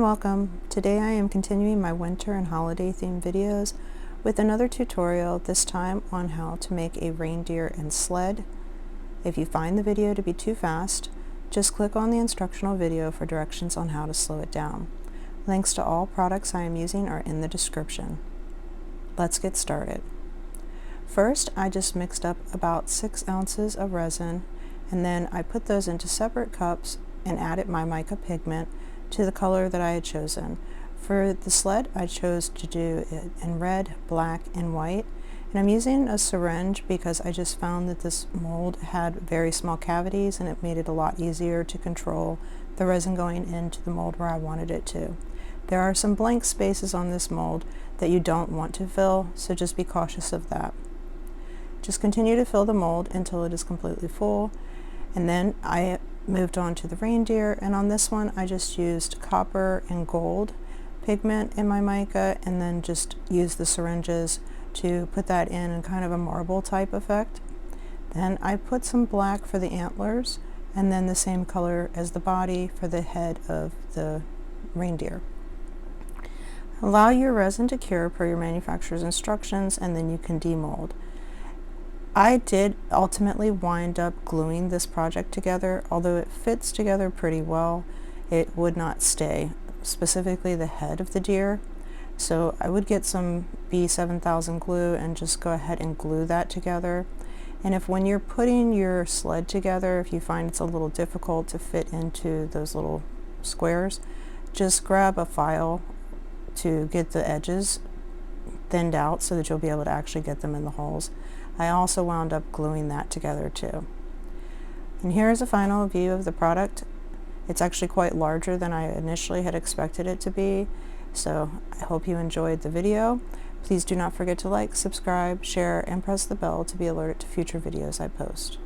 welcome. Today I am continuing my winter and holiday themed videos with another tutorial, this time on how to make a reindeer and sled. If you find the video to be too fast, just click on the instructional video for directions on how to slow it down. Links to all products I am using are in the description. Let's get started. First, I just mixed up about 6 ounces of resin, and then I put those into separate cups and added my mica pigment to the color that I had chosen. For the sled, I chose to do it in red, black, and white. And I'm using a syringe because I just found that this mold had very small cavities and it made it a lot easier to control the resin going into the mold where I wanted it to. There are some blank spaces on this mold that you don't want to fill, so just be cautious of that. Just continue to fill the mold until it is completely full, and then I moved on to the reindeer, and on this one I just used copper and gold pigment in my mica and then just used the syringes to put that in kind of a marble type effect. Then I put some black for the antlers and then the same color as the body for the head of the reindeer. Allow your resin to cure per your manufacturer's instructions and then you can demold. I did ultimately wind up gluing this project together. Although it fits together pretty well, it would not stay, specifically the head of the deer. So I would get some B7000 glue and just go ahead and glue that together. And if when you're putting your sled together, if you find it's a little difficult to fit into those little squares, just grab a file to get the edges thinned out so that you'll be able to actually get them in the holes. I also wound up gluing that together too. And here's a final view of the product. It's actually quite larger than I initially had expected it to be, so I hope you enjoyed the video. Please do not forget to like, subscribe, share, and press the bell to be alerted to future videos I post.